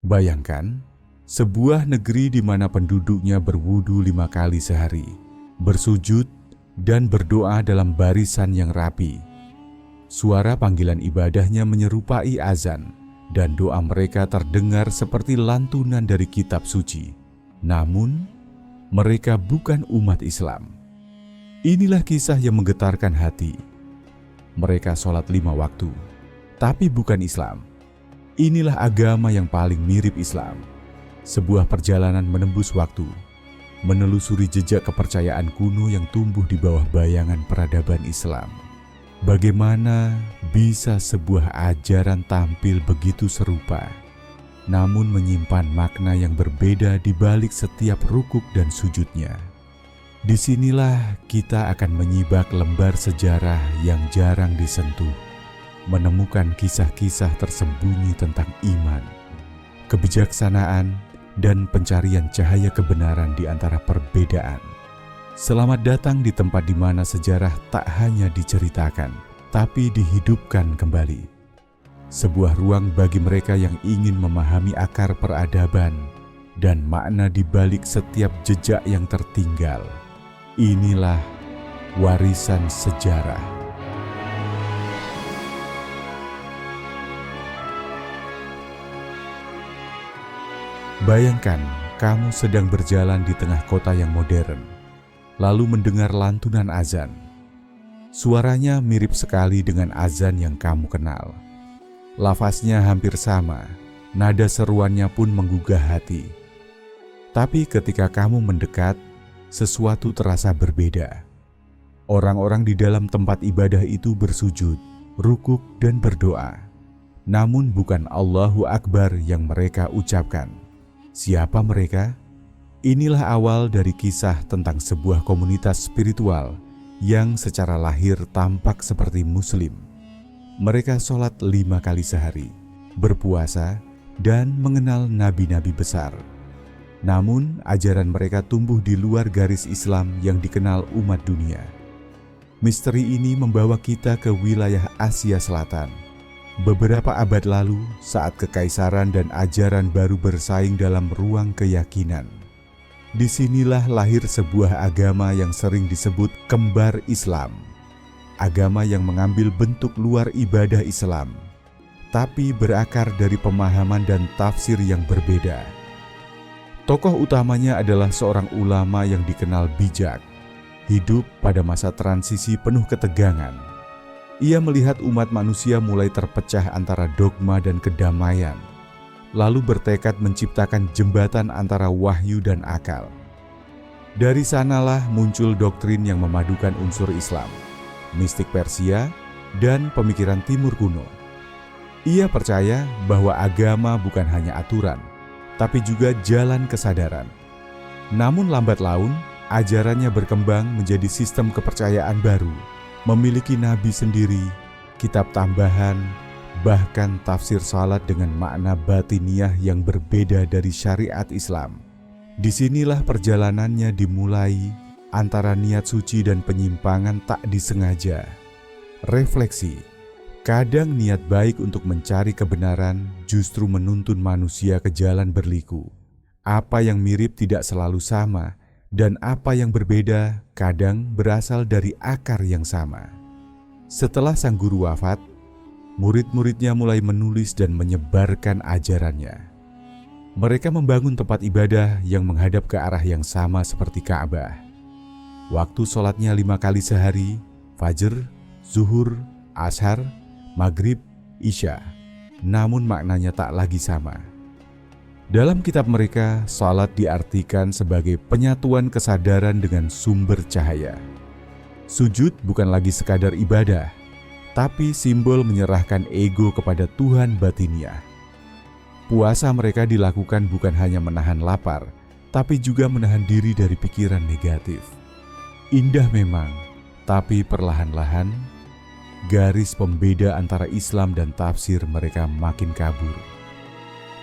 Bayangkan, sebuah negeri di mana penduduknya berwudu 5 kali sehari, bersujud dan berdoa dalam barisan yang rapi. Suara panggilan ibadahnya menyerupai azan, dan doa mereka terdengar seperti lantunan dari kitab suci. Namun, mereka bukan umat Islam. Inilah kisah yang menggetarkan hati. Mereka sholat 5 waktu, tapi bukan Islam. Inilah agama yang paling mirip Islam. Sebuah perjalanan menembus waktu, menelusuri jejak kepercayaan kuno yang tumbuh di bawah bayangan peradaban Islam. Bagaimana bisa sebuah ajaran tampil begitu serupa, namun menyimpan makna yang berbeda di balik setiap rukuk dan sujudnya? Disinilah kita akan menyibak lembar sejarah yang jarang disentuh, menemukan kisah-kisah tersembunyi tentang iman, kebijaksanaan, dan pencarian cahaya kebenaran di antara perbedaan. Selamat datang di tempat di mana sejarah tak hanya diceritakan, tapi dihidupkan kembali. Sebuah ruang bagi mereka yang ingin memahami akar peradaban dan makna di balik setiap jejak yang tertinggal. Inilah warisan sejarah. Bayangkan kamu sedang berjalan di tengah kota yang modern, lalu mendengar lantunan azan. Suaranya mirip sekali dengan azan yang kamu kenal. Lafaznya hampir sama, nada seruannya pun menggugah hati. Tapi ketika kamu mendekat, sesuatu terasa berbeda. Orang-orang di dalam tempat ibadah itu bersujud, rukuk, dan berdoa. Namun bukan Allahu Akbar yang mereka ucapkan. Siapa mereka? Inilah awal dari kisah tentang sebuah komunitas spiritual yang secara lahir tampak seperti Muslim. Mereka sholat 5 kali sehari, berpuasa, dan mengenal nabi-nabi besar. Namun, ajaran mereka tumbuh di luar garis Islam yang dikenal umat dunia. Misteri ini membawa kita ke wilayah Asia Selatan. Beberapa abad lalu, saat kekaisaran dan ajaran baru bersaing dalam ruang keyakinan. Disinilah lahir sebuah agama yang sering disebut kembar Islam. Agama yang mengambil bentuk luar ibadah Islam, tapi berakar dari pemahaman dan tafsir yang berbeda. Tokoh utamanya adalah seorang ulama yang dikenal bijak, hidup pada masa transisi penuh ketegangan. Ia melihat umat manusia mulai terpecah antara dogma dan kedamaian, lalu bertekad menciptakan jembatan antara wahyu dan akal. Dari sanalah muncul doktrin yang memadukan unsur Islam, mistik Persia, dan pemikiran Timur kuno. Ia percaya bahwa agama bukan hanya aturan, tapi juga jalan kesadaran. Namun lambat laun, ajarannya berkembang menjadi sistem kepercayaan baru, memiliki nabi sendiri, kitab tambahan, bahkan tafsir salat dengan makna batiniah yang berbeda dari syariat Islam. Disinilah perjalanannya dimulai antara niat suci dan penyimpangan tak disengaja. Refleksi, kadang niat baik untuk mencari kebenaran justru menuntun manusia ke jalan berliku. Apa yang mirip tidak selalu sama, dan apa yang berbeda kadang berasal dari akar yang sama. Setelah sang guru wafat, murid-muridnya mulai menulis dan menyebarkan ajarannya. Mereka membangun tempat ibadah yang menghadap ke arah yang sama seperti Ka'bah. Waktu sholatnya 5 kali sehari, Fajr, Zuhur, Ashar, Maghrib, Isya. Namun maknanya tak lagi sama. Dalam kitab mereka, salat diartikan sebagai penyatuan kesadaran dengan sumber cahaya. Sujud bukan lagi sekadar ibadah, tapi simbol menyerahkan ego kepada Tuhan batiniah. Puasa mereka dilakukan bukan hanya menahan lapar, tapi juga menahan diri dari pikiran negatif. Indah memang, tapi perlahan-lahan, garis pembeda antara Islam dan tafsir mereka makin kabur.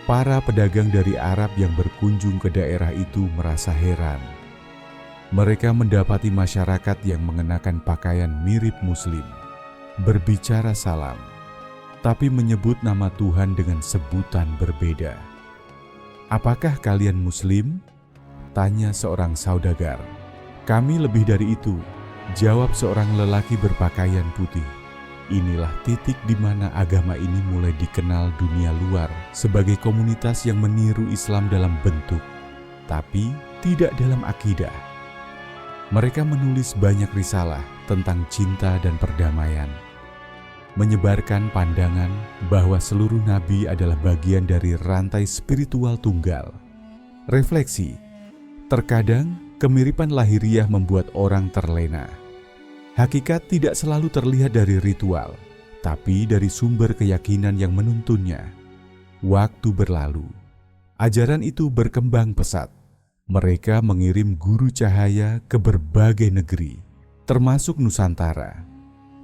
Para pedagang dari Arab yang berkunjung ke daerah itu merasa heran. Mereka mendapati masyarakat yang mengenakan pakaian mirip Muslim, berbicara salam, tapi menyebut nama Tuhan dengan sebutan berbeda. "Apakah kalian Muslim?" tanya seorang saudagar. "Kami lebih dari itu," jawab seorang lelaki berpakaian putih. Inilah titik di mana agama ini mulai dikenal dunia luar sebagai komunitas yang meniru Islam dalam bentuk, tapi tidak dalam akidah. Mereka menulis banyak risalah tentang cinta dan perdamaian, menyebarkan pandangan bahwa seluruh nabi adalah bagian dari rantai spiritual tunggal. Refleksi, terkadang kemiripan lahiriah membuat orang terlena. Hakikat tidak selalu terlihat dari ritual, tapi dari sumber keyakinan yang menuntunnya. Waktu berlalu, ajaran itu berkembang pesat. Mereka mengirim guru cahaya ke berbagai negeri, termasuk Nusantara.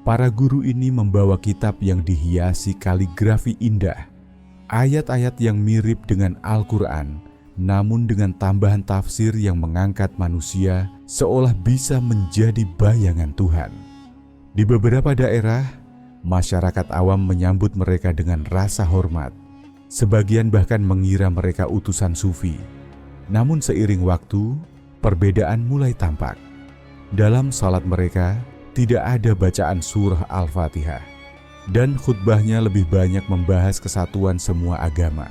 Para guru ini membawa kitab yang dihiasi kaligrafi indah, ayat-ayat yang mirip dengan Al-Quran, namun dengan tambahan tafsir yang mengangkat manusia seolah bisa menjadi bayangan Tuhan. Di beberapa daerah, masyarakat awam menyambut mereka dengan rasa hormat. Sebagian bahkan mengira mereka utusan sufi. Namun seiring waktu, perbedaan mulai tampak. Dalam salat mereka, tidak ada bacaan surah Al-Fatihah, dan khutbahnya lebih banyak membahas kesatuan semua agama.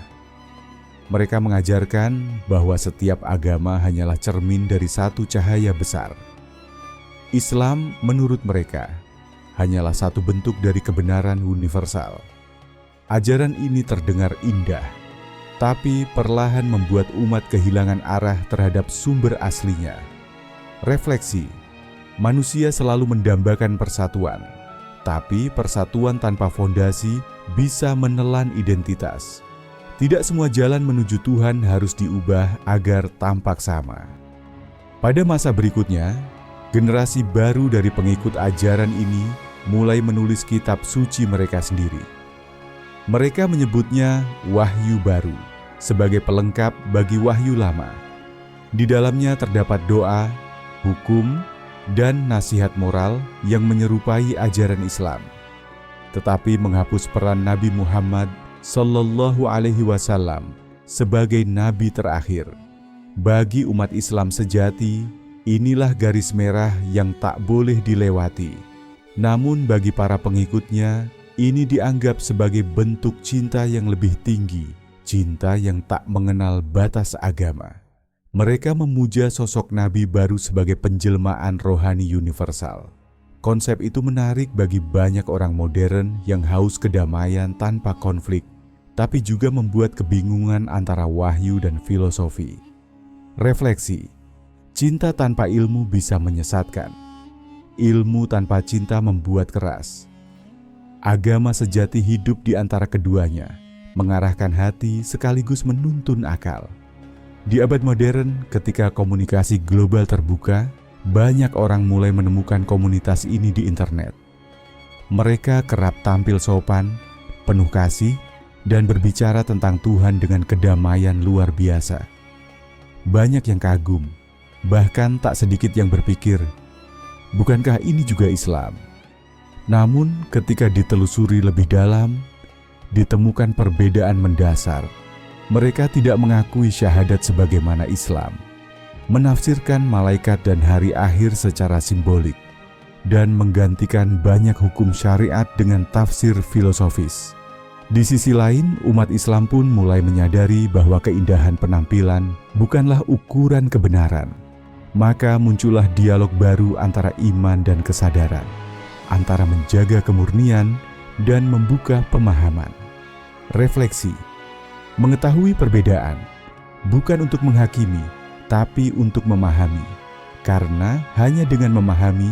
Mereka mengajarkan bahwa setiap agama hanyalah cermin dari satu cahaya besar. Islam menurut mereka hanyalah satu bentuk dari kebenaran universal. Ajaran ini terdengar indah, tapi perlahan membuat umat kehilangan arah terhadap sumber aslinya. Refleksi, manusia selalu mendambakan persatuan, tapi persatuan tanpa fondasi bisa menelan identitas. Tidak semua jalan menuju Tuhan harus diubah agar tampak sama. Pada masa berikutnya, generasi baru dari pengikut ajaran ini mulai menulis kitab suci mereka sendiri. Mereka menyebutnya Wahyu Baru sebagai pelengkap bagi Wahyu Lama. Di dalamnya terdapat doa, hukum, dan nasihat moral yang menyerupai ajaran Islam, tetapi menghapus peran Nabi Muhammad Sallallahu Alaihi Wasallam sebagai nabi terakhir. Bagi umat Islam sejati, inilah garis merah yang tak boleh dilewati. Namun bagi para pengikutnya, ini dianggap sebagai bentuk cinta yang lebih tinggi, cinta yang tak mengenal batas agama. Mereka memuja sosok nabi baru sebagai penjelmaan rohani universal. Konsep itu menarik bagi banyak orang modern yang haus kedamaian tanpa konflik, tapi juga membuat kebingungan antara wahyu dan filosofi. Refleksi, cinta tanpa ilmu bisa menyesatkan. Ilmu tanpa cinta membuat keras. Agama sejati hidup di antara keduanya, mengarahkan hati sekaligus menuntun akal. Di abad modern, ketika komunikasi global terbuka, banyak orang mulai menemukan komunitas ini di internet. Mereka kerap tampil sopan, penuh kasih, dan berbicara tentang Tuhan dengan kedamaian luar biasa. Banyak yang kagum, bahkan tak sedikit yang berpikir, bukankah ini juga Islam? Namun ketika ditelusuri lebih dalam, ditemukan perbedaan mendasar. Mereka tidak mengakui syahadat sebagaimana Islam, menafsirkan malaikat dan hari akhir secara simbolik, dan menggantikan banyak hukum syariat dengan tafsir filosofis. Di sisi lain, umat Islam pun mulai menyadari bahwa keindahan penampilan bukanlah ukuran kebenaran. Maka muncullah dialog baru antara iman dan kesadaran, antara menjaga kemurnian dan membuka pemahaman. Refleksi, mengetahui perbedaan, bukan untuk menghakimi, tapi untuk memahami. Karena hanya dengan memahami,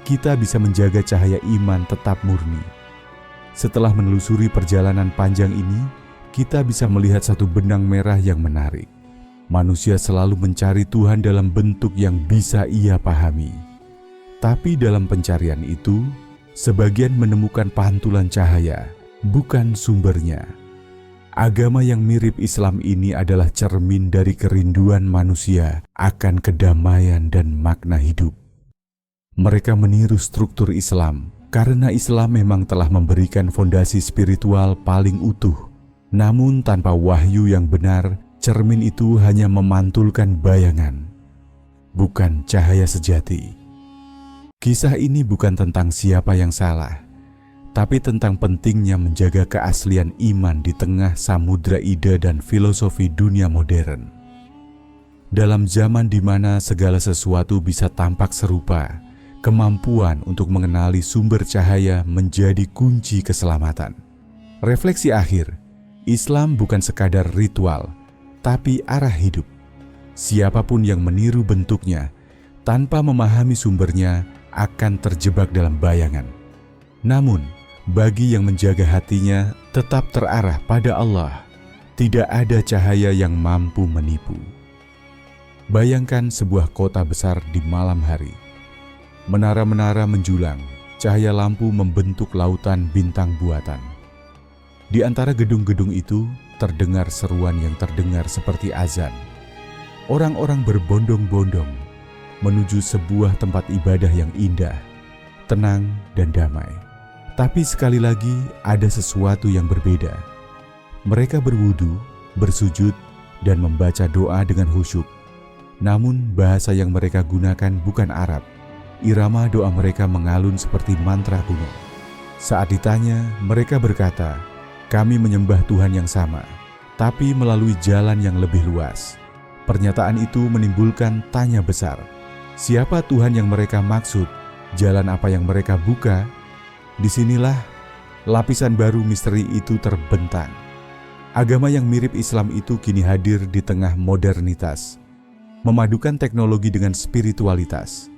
kita bisa menjaga cahaya iman tetap murni. Setelah menelusuri perjalanan panjang ini, kita bisa melihat satu benang merah yang menarik. Manusia selalu mencari Tuhan dalam bentuk yang bisa ia pahami. Tapi dalam pencarian itu, sebagian menemukan pantulan cahaya, bukan sumbernya. Agama yang mirip Islam ini adalah cermin dari kerinduan manusia akan kedamaian dan makna hidup. Mereka meniru struktur Islam karena Islam memang telah memberikan fondasi spiritual paling utuh. Namun tanpa wahyu yang benar, cermin itu hanya memantulkan bayangan, bukan cahaya sejati. Kisah ini bukan tentang siapa yang salah, tapi tentang pentingnya menjaga keaslian iman di tengah samudra ide dan filosofi dunia modern. Dalam zaman di mana segala sesuatu bisa tampak serupa, kemampuan untuk mengenali sumber cahaya menjadi kunci keselamatan. Refleksi akhir, Islam bukan sekadar ritual, tapi arah hidup. Siapapun yang meniru bentuknya tanpa memahami sumbernya akan terjebak dalam bayangan. Namun, bagi yang menjaga hatinya tetap terarah pada Allah, tidak ada cahaya yang mampu menipu. Bayangkan sebuah kota besar di malam hari. Menara-menara menjulang, cahaya lampu membentuk lautan bintang buatan. Di antara gedung-gedung itu terdengar seruan yang terdengar seperti azan. Orang-orang berbondong-bondong menuju sebuah tempat ibadah yang indah, tenang, dan damai. Tapi sekali lagi ada sesuatu yang berbeda. Mereka berwudu, bersujud, dan membaca doa dengan khusyuk. Namun bahasa yang mereka gunakan bukan Arab. Irama doa mereka mengalun seperti mantra kuno. Saat ditanya, mereka berkata, "Kami menyembah Tuhan yang sama, tapi melalui jalan yang lebih luas." Pernyataan itu menimbulkan tanya besar. Siapa Tuhan yang mereka maksud? Jalan apa yang mereka buka? Disinilah lapisan baru misteri itu terbentang. Agama yang mirip Islam itu kini hadir di tengah modernitas, memadukan teknologi dengan spiritualitas.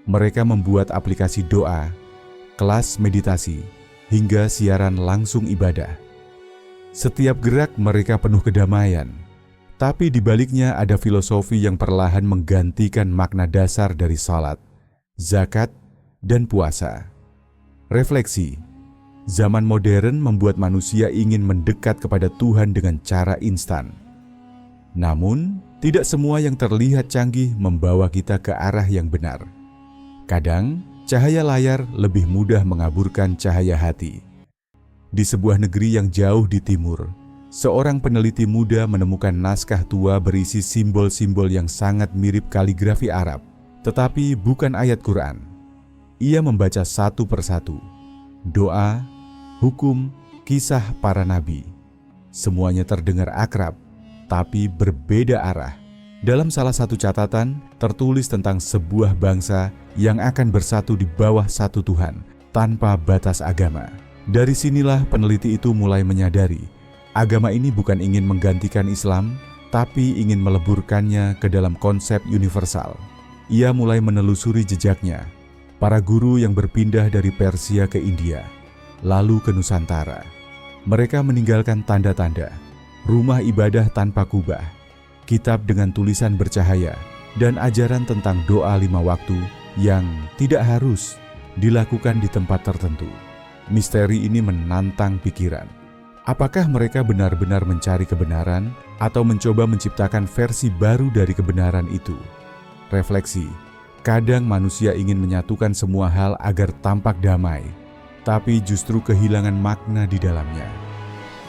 Mereka membuat aplikasi doa, kelas meditasi, hingga siaran langsung ibadah. Setiap gerak mereka penuh kedamaian. Tapi di baliknya ada filosofi yang perlahan menggantikan makna dasar dari salat, zakat, dan puasa. Refleksi, zaman modern membuat manusia ingin mendekat kepada Tuhan dengan cara instan. Namun, tidak semua yang terlihat canggih membawa kita ke arah yang benar. Kadang, cahaya layar lebih mudah mengaburkan cahaya hati. Di sebuah negeri yang jauh di timur, seorang peneliti muda menemukan naskah tua berisi simbol-simbol yang sangat mirip kaligrafi Arab, tetapi bukan ayat Quran. Ia membaca satu persatu. Doa, hukum, kisah para nabi. Semuanya terdengar akrab, tapi berbeda arah. Dalam salah satu catatan, tertulis tentang sebuah bangsa yang akan bersatu di bawah satu Tuhan, tanpa batas agama. Dari sinilah peneliti itu mulai menyadari, agama ini bukan ingin menggantikan Islam, tapi ingin meleburkannya ke dalam konsep universal. Ia mulai menelusuri jejaknya, para guru yang berpindah dari Persia ke India, lalu ke Nusantara. Mereka meninggalkan tanda-tanda, rumah ibadah tanpa kubah, kitab dengan tulisan bercahaya, dan ajaran tentang doa 5 waktu yang tidak harus dilakukan di tempat tertentu. Misteri ini menantang pikiran. Apakah mereka benar-benar mencari kebenaran atau mencoba menciptakan versi baru dari kebenaran itu? Refleksi, kadang manusia ingin menyatukan semua hal agar tampak damai, tapi justru kehilangan makna di dalamnya.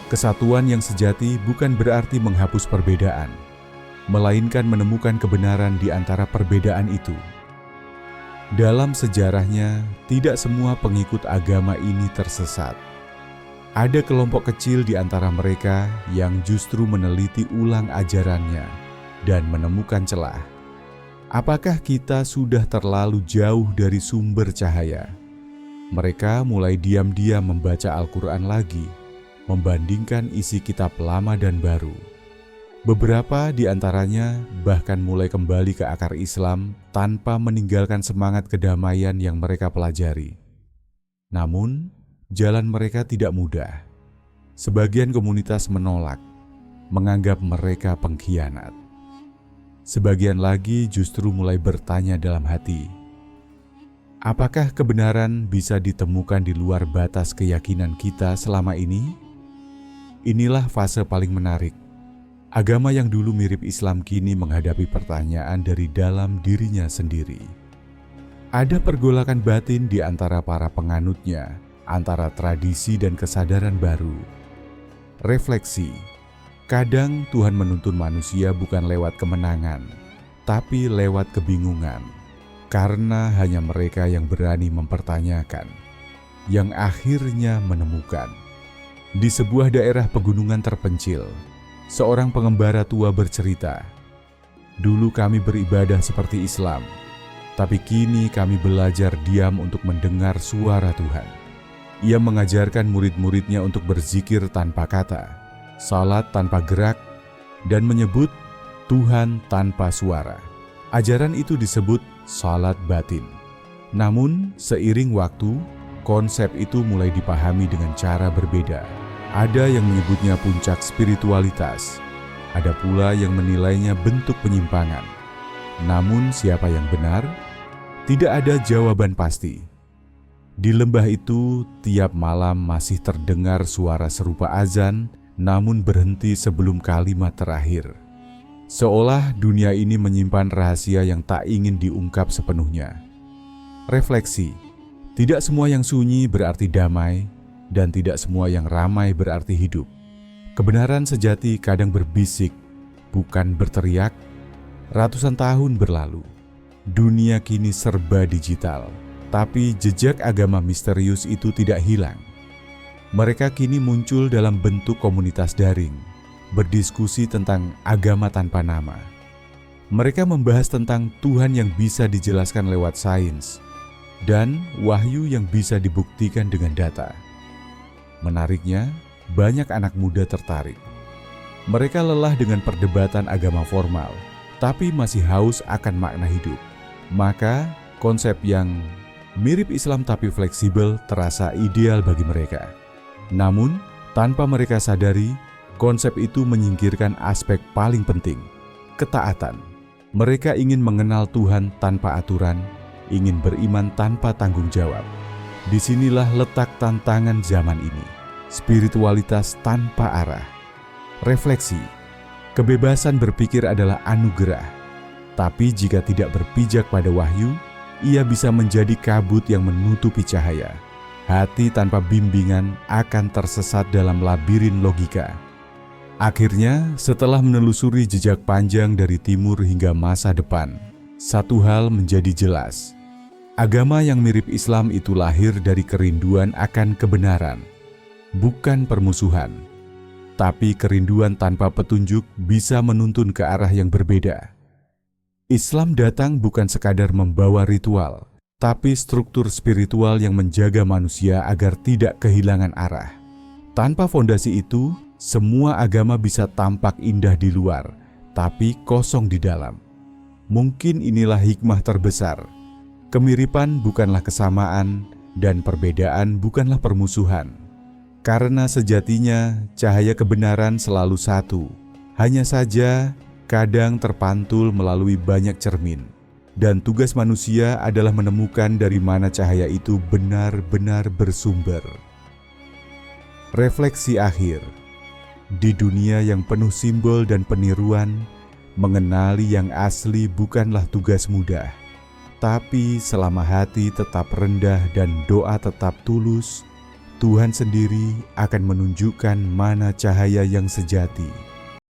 Kesatuan yang sejati bukan berarti menghapus perbedaan, melainkan menemukan kebenaran di antara perbedaan itu. Dalam sejarahnya, tidak semua pengikut agama ini tersesat. Ada kelompok kecil di antara mereka yang justru meneliti ulang ajarannya dan menemukan celah. Apakah kita sudah terlalu jauh dari sumber cahaya? Mereka mulai diam-diam membaca Al-Quran lagi, membandingkan isi kitab lama dan baru. Beberapa di antaranya bahkan mulai kembali ke akar Islam tanpa meninggalkan semangat kedamaian yang mereka pelajari. Namun, jalan mereka tidak mudah. Sebagian komunitas menolak, menganggap mereka pengkhianat. Sebagian lagi justru mulai bertanya dalam hati, apakah kebenaran bisa ditemukan di luar batas keyakinan kita selama ini? Inilah fase paling menarik. Agama yang dulu mirip Islam kini menghadapi pertanyaan dari dalam dirinya sendiri. Ada pergolakan batin di antara para penganutnya, antara tradisi dan kesadaran baru. Refleksi, Kadang Tuhan menuntun manusia bukan lewat kemenangan, tapi lewat kebingungan, karena hanya mereka yang berani mempertanyakan, yang akhirnya menemukan. Di sebuah daerah pegunungan terpencil, seorang pengembara tua bercerita, "Dulu kami beribadah seperti Islam, tapi kini kami belajar diam untuk mendengar suara Tuhan." Ia mengajarkan murid-muridnya untuk berzikir tanpa kata, salat tanpa gerak, dan menyebut Tuhan tanpa suara. Ajaran itu disebut salat batin. Namun, seiring waktu, konsep itu mulai dipahami dengan cara berbeda. Ada yang menyebutnya puncak spiritualitas, ada pula yang menilainya bentuk penyimpangan. Namun siapa yang benar? Tidak ada jawaban pasti. Di lembah itu, tiap malam masih terdengar suara serupa azan, namun berhenti sebelum kalimat terakhir. Seolah dunia ini menyimpan rahasia yang tak ingin diungkap sepenuhnya. Refleksi, tidak semua yang sunyi berarti damai, dan tidak semua yang ramai berarti hidup. Kebenaran sejati kadang berbisik, bukan berteriak. Ratusan tahun berlalu, dunia kini serba digital, tapi jejak agama misterius itu tidak hilang. Mereka kini muncul dalam bentuk komunitas daring, berdiskusi tentang agama tanpa nama. Mereka membahas tentang Tuhan yang bisa dijelaskan lewat sains, dan wahyu yang bisa dibuktikan dengan data. Menariknya, banyak anak muda tertarik. Mereka lelah dengan perdebatan agama formal, tapi masih haus akan makna hidup. Maka, konsep yang mirip Islam tapi fleksibel terasa ideal bagi mereka. Namun, tanpa mereka sadari, konsep itu menyingkirkan aspek paling penting, ketaatan. Mereka ingin mengenal Tuhan tanpa aturan, ingin beriman tanpa tanggung jawab. Disinilah letak tantangan zaman ini, spiritualitas tanpa arah. Refleksi, kebebasan berpikir adalah anugerah, tapi jika tidak berpijak pada wahyu, ia bisa menjadi kabut yang menutupi cahaya. Hati tanpa bimbingan akan tersesat dalam labirin logika. Akhirnya, setelah menelusuri jejak panjang dari timur hingga masa depan, satu hal menjadi jelas. Agama yang mirip Islam itu lahir dari kerinduan akan kebenaran, bukan permusuhan. Tapi kerinduan tanpa petunjuk bisa menuntun ke arah yang berbeda. Islam datang bukan sekadar membawa ritual, tapi struktur spiritual yang menjaga manusia agar tidak kehilangan arah. Tanpa fondasi itu, semua agama bisa tampak indah di luar, tapi kosong di dalam. Mungkin inilah hikmah terbesar. Kemiripan bukanlah kesamaan, dan perbedaan bukanlah permusuhan. Karena sejatinya cahaya kebenaran selalu satu. Hanya saja kadang terpantul melalui banyak cermin. Dan tugas manusia adalah menemukan dari mana cahaya itu benar-benar bersumber. Refleksi akhir. Di dunia yang penuh simbol dan peniruan, mengenali yang asli bukanlah tugas mudah. Tapi selama hati tetap rendah dan doa tetap tulus, Tuhan sendiri akan menunjukkan mana cahaya yang sejati.